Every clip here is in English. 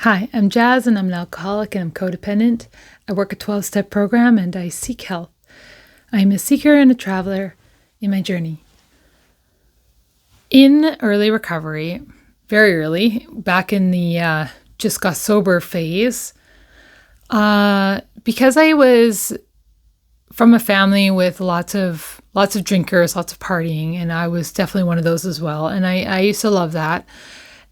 Hi, I'm Jazz and I'm an alcoholic and I'm codependent. I work a 12-step program and I seek help. I'm a seeker and a traveler in my journey. In early recovery, very early, back in the just got sober phase, because I was from a family with lots of drinkers, lots of partying, and I was definitely one of those as well. And I used to love that.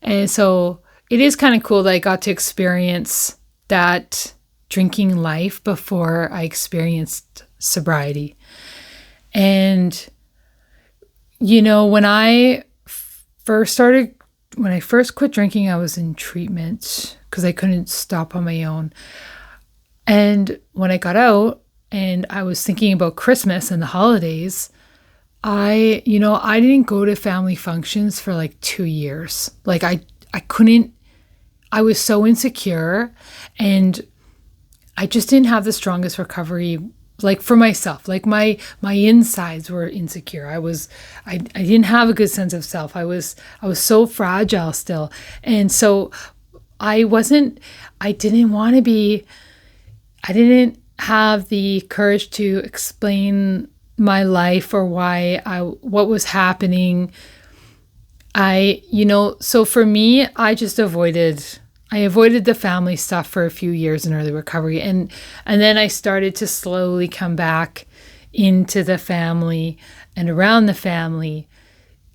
And so it is kind of cool that I got to experience that drinking life before I experienced sobriety. And, when I first quit drinking, I was in treatment because I couldn't stop on my own. And when I got out and I was thinking about Christmas and the holidays, I didn't go to family functions for like 2 years. Like I couldn't, I was so insecure and I just didn't have the strongest recovery, like for myself. Like my insides were insecure. I didn't have a good sense of self. I was so fragile still. And so I didn't have the courage to explain my life or what was happening. So for me, I avoided the family stuff for a few years in early recovery. And then I started to slowly come back into the family and around the family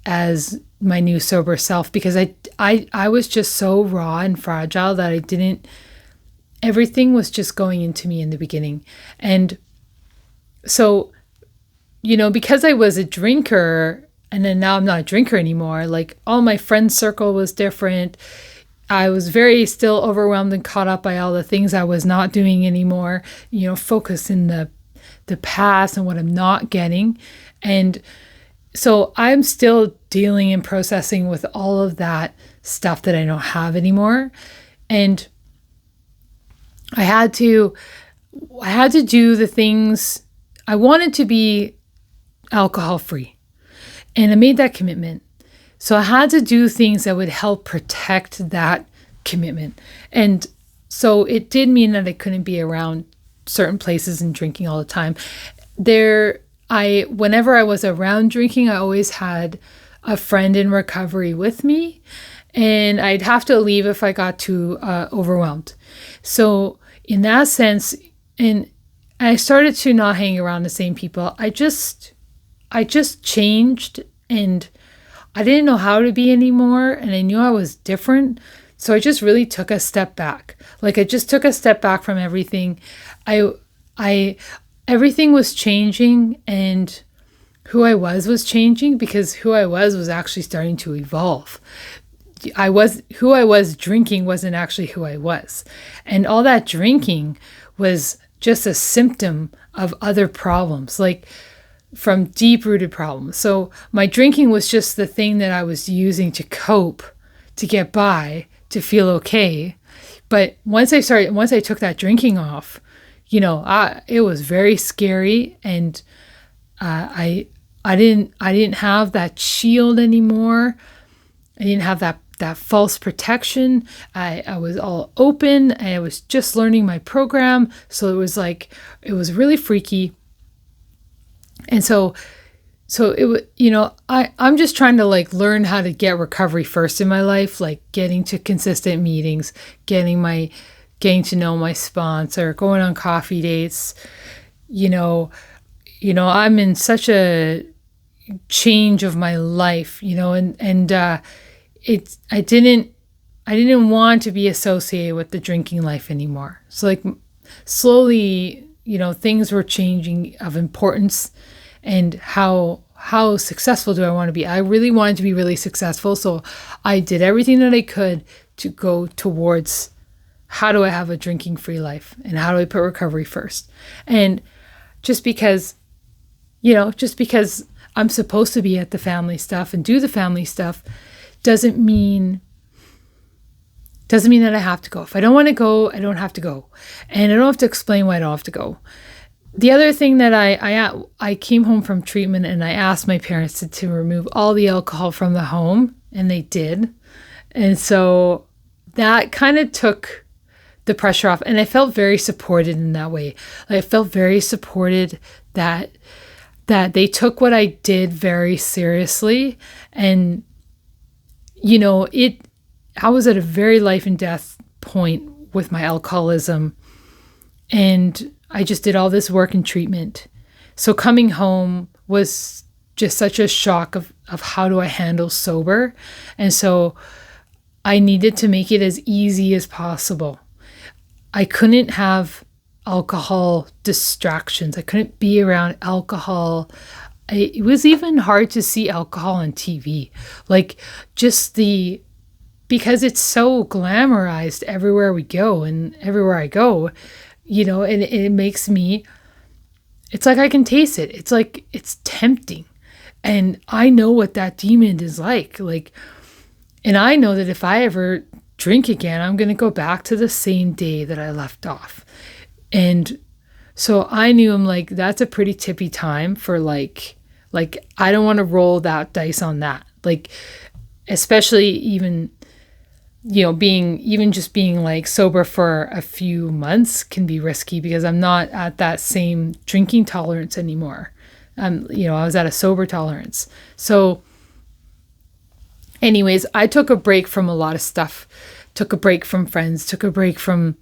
as my new sober self, because I was just so raw and fragile that everything was just going into me in the beginning. And so, because I was a drinker and then now I'm not a drinker anymore, like all my friend circle was different. I was very still overwhelmed and caught up by all the things I was not doing anymore, focus in the past and what I'm not getting. And so I'm still dealing and processing with all of that stuff that I don't have anymore. And I had to do the things I wanted to be alcohol free. And I made that commitment. So I had to do things that would help protect that commitment. And so it did mean that I couldn't be around certain places and drinking all the time. Whenever I was around drinking, I always had a friend in recovery with me, and I'd have to leave if I got too overwhelmed. So in that sense, and I started to not hang around the same people. I just changed, and I didn't know how to be anymore, and I knew I was different. So I just really took a step back. Like I just took a step back from everything. Everything was changing, and who I was changing, because who I was actually starting to evolve. Who I was drinking wasn't actually who I was. And all that drinking was just a symptom of other problems, like from deep-rooted problems. So my drinking was just the thing that I was using to cope, to get by, to feel okay. But once I took that drinking off, it was very scary, and I didn't have that shield anymore. I didn't have that false protection. I was all open, and I was just learning my program. So it was really freaky. And so it was, I'm just trying to learn how to get recovery first in my life, like getting to consistent meetings, getting to know my sponsor, going on coffee dates. I'm in such a change of my life, and I didn't want to be associated with the drinking life anymore. So slowly, things were changing of importance, and how successful do I want to be? I really wanted to be really successful. So I did everything that I could to go towards how do I have a drinking free life, and how do I put recovery first? And just because I'm supposed to be at the family stuff and do the family stuff doesn't mean that I have to go. If I don't want to go, I don't have to go. And I don't have to explain why I don't have to go. The other thing that I came home from treatment, and I asked my parents to remove all the alcohol from the home, and they did. And so that kind of took the pressure off, and I felt very supported in that way. Like, I felt very supported that they took what I did very seriously. And I was at a very life and death point with my alcoholism, and I just did all this work and treatment. So coming home was just such a shock of how do I handle sober. And so I needed to make it as easy as possible. I couldn't have alcohol distractions. I couldn't be around alcohol. It was even hard to see alcohol on TV. Like, because it's so glamorized everywhere we go and everywhere I go, and it makes me, it's like I can taste it. It's like, it's tempting. And I know what that demon is like. And I know that if I ever drink again, I'm going to go back to the same day that I left off. And so I knew, I'm like, that's a pretty tippy time for I don't want to roll that dice on that. Especially even, being like sober for a few months can be risky because I'm not at that same drinking tolerance anymore. I was at a sober tolerance. So anyways, I took a break from a lot of stuff, took a break from friends, took a break from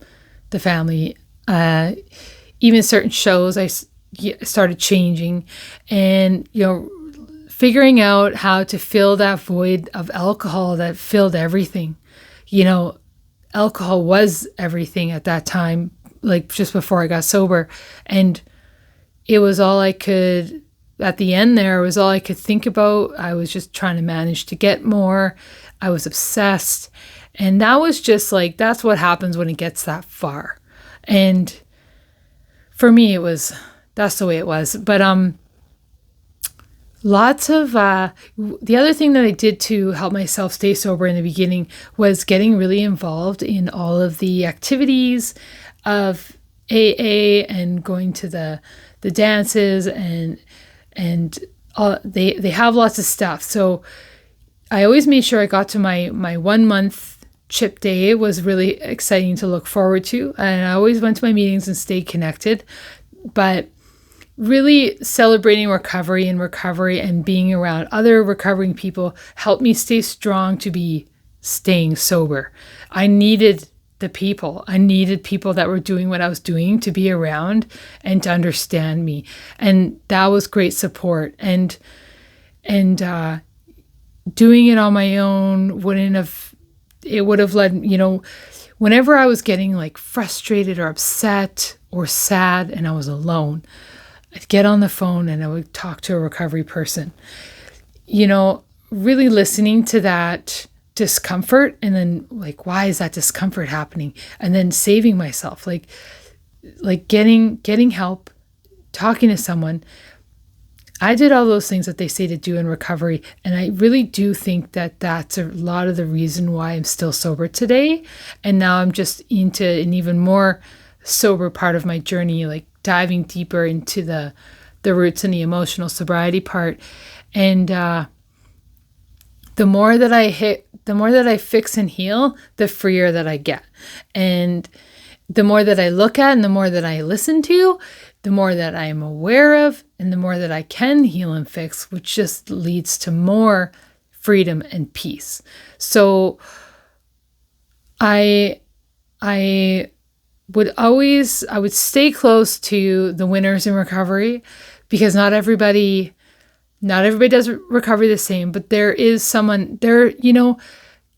the family, even certain shows I started changing and, figuring out how to fill that void of alcohol that filled everything. Alcohol was everything at that time, just before I got sober. And it was all I could, at the end there, was all I could think about. I was just trying to manage to get more. I was obsessed. And that was just that's what happens when it gets that far. And for me, that's the way it was. But lots of, the other thing that I did to help myself stay sober in the beginning was getting really involved in all of the activities of AA and going to the dances and they have lots of stuff. So I always made sure I got to my 1 month chip day. It was really exciting to look forward to. And I always went to my meetings and stayed connected. But really celebrating recovery and being around other recovering people helped me stay strong to be staying sober. I needed the people. I needed people that were doing what I was doing to be around and to understand me. And that was great support. And doing it on my own would have led, whenever I was getting frustrated or upset or sad and I was alone, I'd get on the phone and I would talk to a recovery person, really listening to that discomfort and then why is that discomfort happening? And then saving myself, getting help, talking to someone. I did all those things that they say to do in recovery. And I really do think that that's a lot of the reason why I'm still sober today. And now I'm just into an even more sober part of my journey, diving deeper into the roots and the emotional sobriety part. And the more that I fix and heal, the freer that I get. And the more that I look at and the more that I listen to, the more that I am aware of and the more that I can heal and fix, which just leads to more freedom and peace. So I would stay close to the winners in recovery because not everybody does recovery the same, but there is someone there,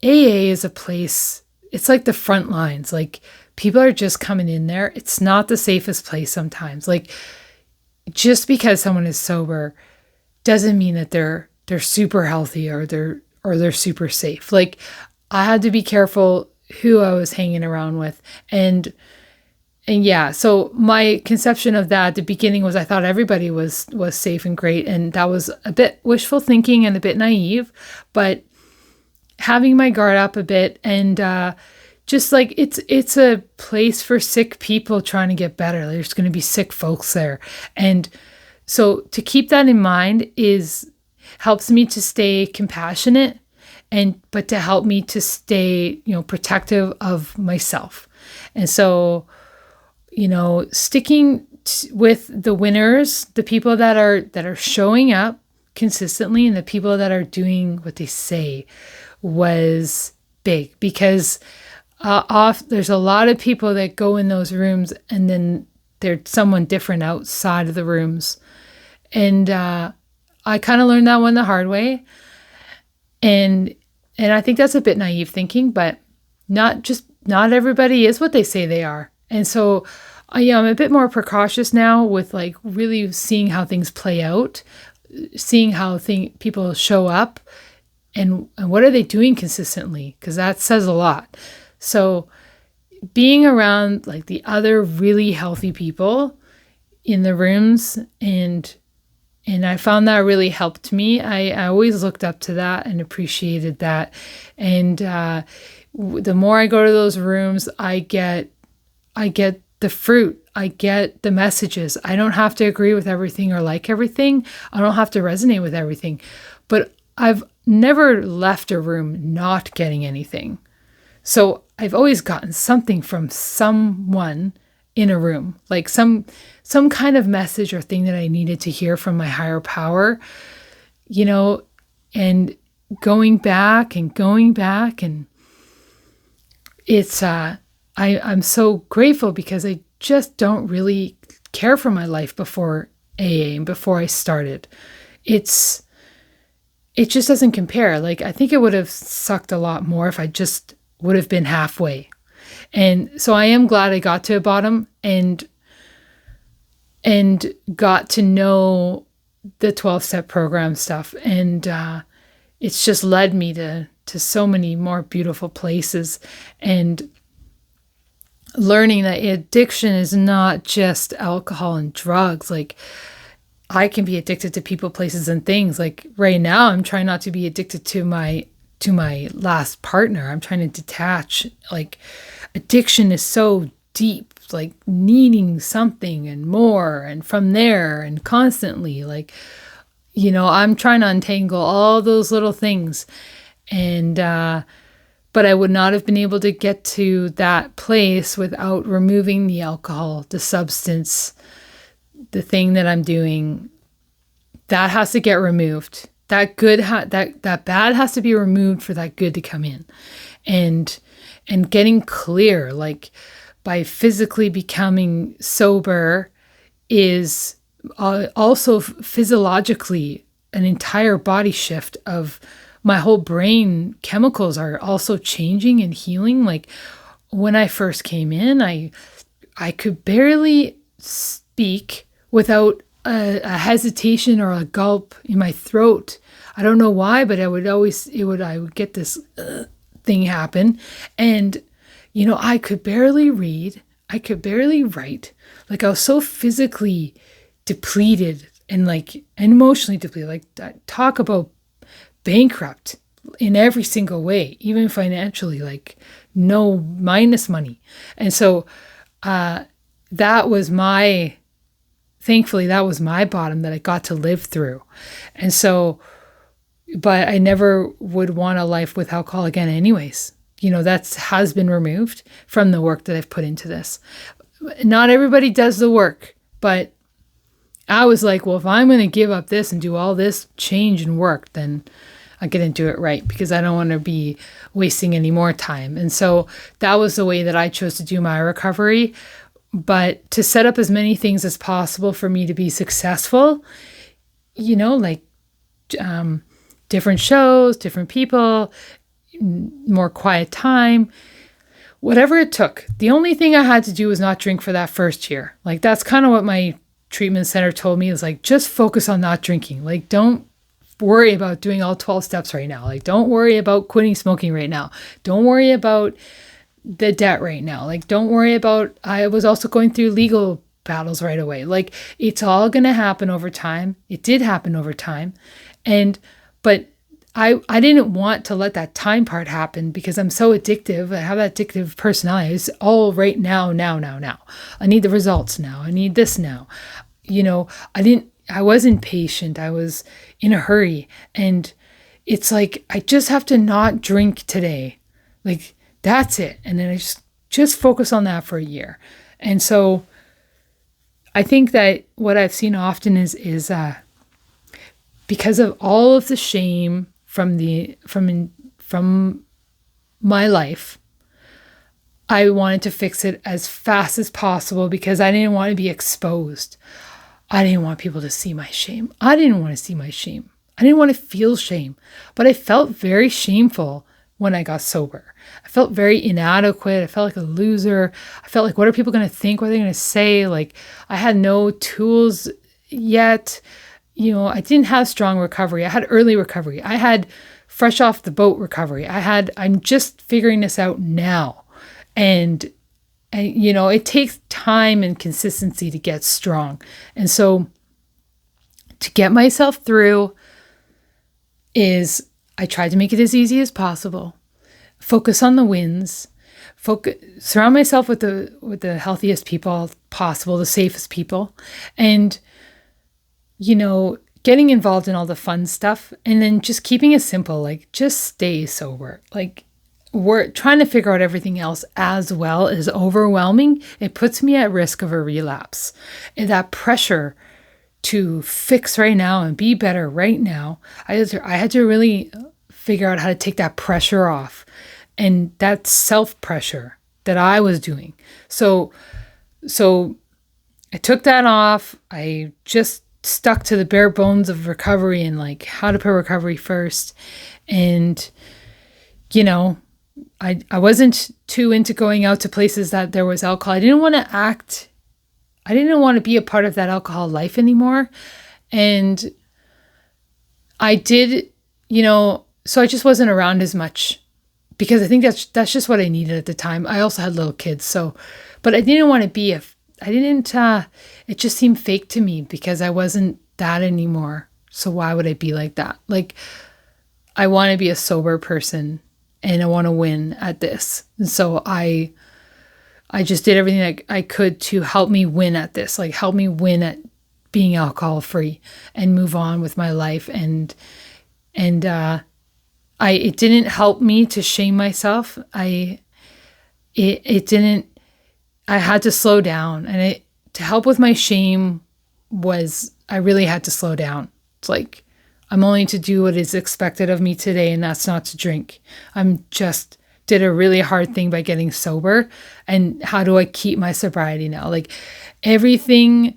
AA is a place, it's like the front lines, people are just coming in there. It's not the safest place sometimes. Just because someone is sober doesn't mean that they're super healthy or they're super safe. I had to be careful who I was hanging around with. And yeah, so my conception of that at the beginning was I thought everybody was safe and great. And that was a bit wishful thinking and a bit naive, but having my guard up a bit and just it's a place for sick people trying to get better. There's going to be sick folks there. And so to keep that in mind helps me to stay compassionate but to help me to stay, protective of myself. And so, sticking with the winners, the people that are showing up consistently, and the people that are doing what they say, was big, because there's a lot of people that go in those rooms and then there's someone different outside of the rooms. And I kind of learned that one the hard way. And I think that's a bit naive thinking, but not everybody is what they say they are. And so I'm a bit more precautious now with like really seeing how things play out, seeing how people show up, and what are they doing consistently, because that says a lot. So being around like the other really healthy people in the rooms, and I found that really helped me. I always looked up to that and appreciated that. And the more I go to those rooms, I get the fruit. I get the messages. I don't have to agree with everything or like everything. I don't have to resonate with everything. But I've never left a room not getting anything. So I've always gotten something from someone in a room, like some kind of message or thing that I needed to hear from my higher power, and going back, and it's I'm so grateful, because I just don't really care for my life before AA and before I started. It just doesn't compare. Like, I think it would have sucked a lot more if I just would have been halfway. And so I am glad I got to a bottom and got to know the 12-step program stuff. And it's just led me to so many more beautiful places, and learning that addiction is not just alcohol and drugs. Like, I can be addicted to people, places, and things. Like right now, I'm trying not to be addicted to my last partner. I'm trying to detach. Like, addiction is so deep, like needing something and more, and from there, and constantly, like, I'm trying to untangle all those little things. And but I would not have been able to get to that place without removing the alcohol, the substance, the thing that I'm doing. That has to get removed. That good, that bad has to be removed for that good to come in. And getting clear, like, by physically becoming sober is also physiologically an entire body shift of my whole brain. Chemicals are also changing and healing. Like, when I first came in, I could barely speak without a hesitation or a gulp in my throat. I don't know why, but I would get this thing happen. And, I could barely read. I could barely write. Like, I was so physically depleted and emotionally depleted. Like, talk about bankrupt in every single way, even financially, like no minus money. And so thankfully that was my bottom that I got to live through. And so, but I never would want a life with alcohol again anyways. That has been removed from the work that I've put into this. Not everybody does the work, but I was like, well, if I'm going to give up this and do all this change and work, then I'm going to do it right, because I don't want to be wasting any more time. And so that was the way that I chose to do my recovery. But to set up as many things as possible for me to be successful, like different shows, different people, more quiet time, whatever it took. The only thing I had to do was not drink for that first year. Like, that's kind of what my treatment center told me, is like, just focus on not drinking. Like, don't worry about doing all 12 steps right now. Like, don't worry about quitting smoking right now. Don't worry about the debt right now. Like, don't worry about, I was also going through legal battles right away. Like, it's all going to happen over time. It did happen over time. But I didn't want to let that time part happen, because I'm so addictive. I have that addictive personality. It's all right now. I need the results now. I need this now. I was impatient. I was in a hurry. And it's like, I just have to not drink today. Like, that's it. And then I just focus on that for a year. And so I think that what I've seen often is because of all of the shame from my life, I wanted to fix it as fast as possible because I didn't want to be exposed. I didn't want people to see my shame. I didn't want to see my shame. I didn't want to feel shame, but I felt very shameful when I got sober. I felt very inadequate. I felt like a loser. I felt like, what are people going to think? What are they going to say? Like, I had no tools yet. I didn't have strong recovery. I had early recovery. I had fresh off the boat recovery. I'm just figuring this out now. And it takes time and consistency to get strong. And so to get myself through I tried to make it as easy as possible. Focus on the wins. Surround myself with the healthiest people possible, the safest people. And, getting involved in all the fun stuff, and then just keeping it simple, like just stay sober. Like, we're trying to figure out everything else as well is overwhelming. It puts me at risk of a relapse. And that pressure to fix right now and be better right now, I had to really figure out how to take that pressure off, and that self-pressure that I was doing. So I took that off. I just stuck to the bare bones of recovery and like how to put recovery first. And, I wasn't too into going out to places that there was alcohol. I didn't want to be a part of that alcohol life anymore. And I did, so I just wasn't around as much because I think that's just what I needed at the time. I also had little kids. But I didn't want to it just seemed fake to me because I wasn't that anymore. So why would I be like that? Like, I want to be a sober person and I want to win at this. And so I just did everything that I could to help me win at this, like help me win at being alcohol free and move on with my life. And it didn't help me to shame myself. I had to slow down, and to help with my shame I really had to slow down. It's like, I'm only to do what is expected of me today, and that's not to drink. I'm just did a really hard thing by getting sober, and how do I keep my sobriety now? Like, everything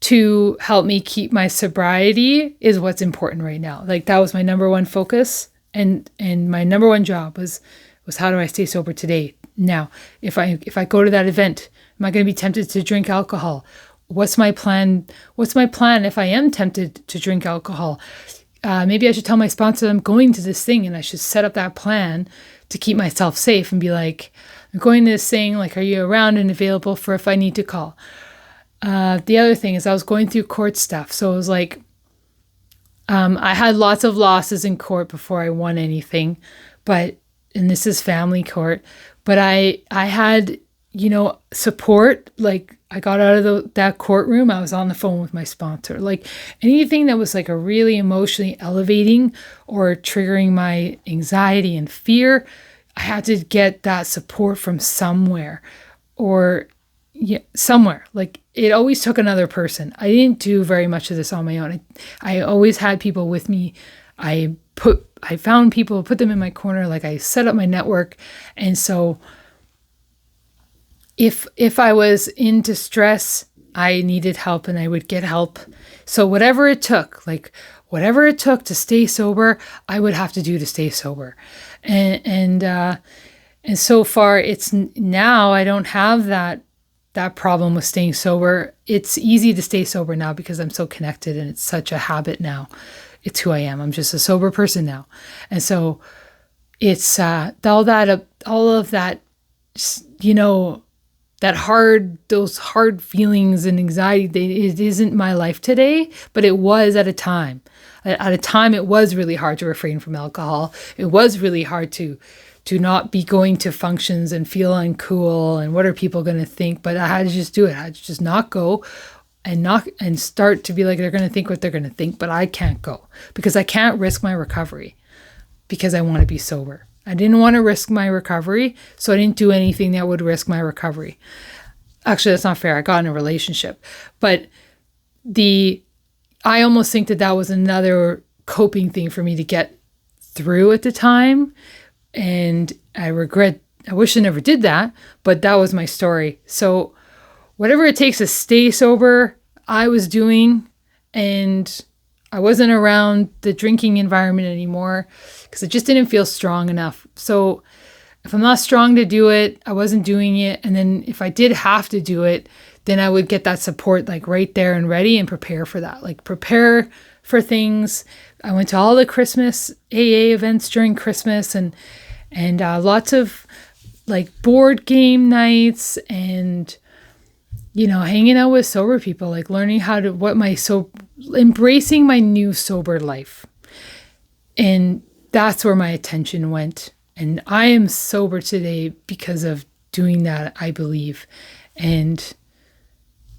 to help me keep my sobriety is what's important right now. Like, that was my number one focus, and my number one job was how do I stay sober today? Now, if I go to that event, am I going to be tempted to drink alcohol? What's my plan? What's my plan if I am tempted to drink alcohol? Maybe I should tell my sponsor I'm going to this thing, and I should set up that plan to keep myself safe and be like, I'm going to this thing, like, are you around and available for if I need to call? The other thing is I was going through court stuff. So it was like, I had lots of losses in court before I won anything, and this is family court, but I had, support. Like, I got out of that courtroom, I was on the phone with my sponsor. Like, anything that was like a really emotionally elevating or triggering my anxiety and fear, I had to get that support from somewhere somewhere. Like, it always took another person. I didn't do very much of this on my own. I always had people with me. I found people, put them in my corner. Like, I set up my network. And so if I was in distress, I needed help and I would get help. So whatever it took to stay sober, I would have to do to stay sober. And so far it's now I don't have that problem with staying sober. It's easy to stay sober now because I'm so connected and it's such a habit now. It's who I am. I'm just a sober person now. And so it's all of that, those hard feelings and anxiety, it isn't my life today, but it was at a time. At a time, it was really hard to refrain from alcohol. It was really hard to not be going to functions and feel uncool and what are people going to think, but I had to just do it. I had to just not go, and start to be like, they're going to think what they're going to think, but I can't go because I can't risk my recovery because I want to be sober. I didn't want to risk my recovery, so I didn't do anything that would risk my recovery. Actually, that's not fair. I got in a relationship, but I almost think that was another coping thing for me to get through at the time. And I wish I never did that, but that was my story. So whatever it takes to stay sober, I was doing, and I wasn't around the drinking environment anymore because it just didn't feel strong enough. So if I'm not strong to do it, I wasn't doing it. And then if I did have to do it, then I would get that support like right there and ready and prepare for that. Like prepare for things. I went to all the Christmas AA events during Christmas and lots of like board game nights and, hanging out with sober people, like learning how to, embracing my new sober life. And that's where my attention went. And I am sober today because of doing that, I believe. And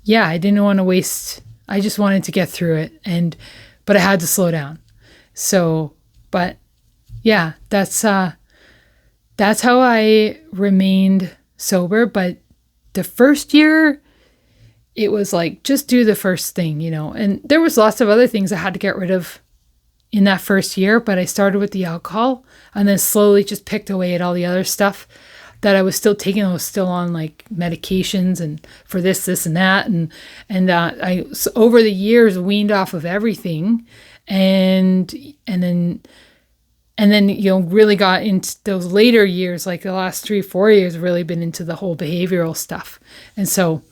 yeah, I didn't want to waste, I just wanted to get through it. But I had to slow down. So, but yeah, that's how I remained sober. But the first year, it was like, just do the first thing, and there was lots of other things I had to get rid of in that first year, but I started with the alcohol and then slowly just picked away at all the other stuff that I was still taking. I was still on like medications and for this and that. And I, over the years, weaned off of everything and then, really got into those later years, like the last 3-4 years, really been into the whole behavioral stuff. And so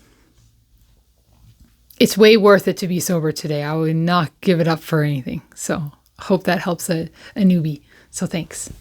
it's way worth it to be sober today. I would not give it up for anything. So hope that helps a newbie. So thanks.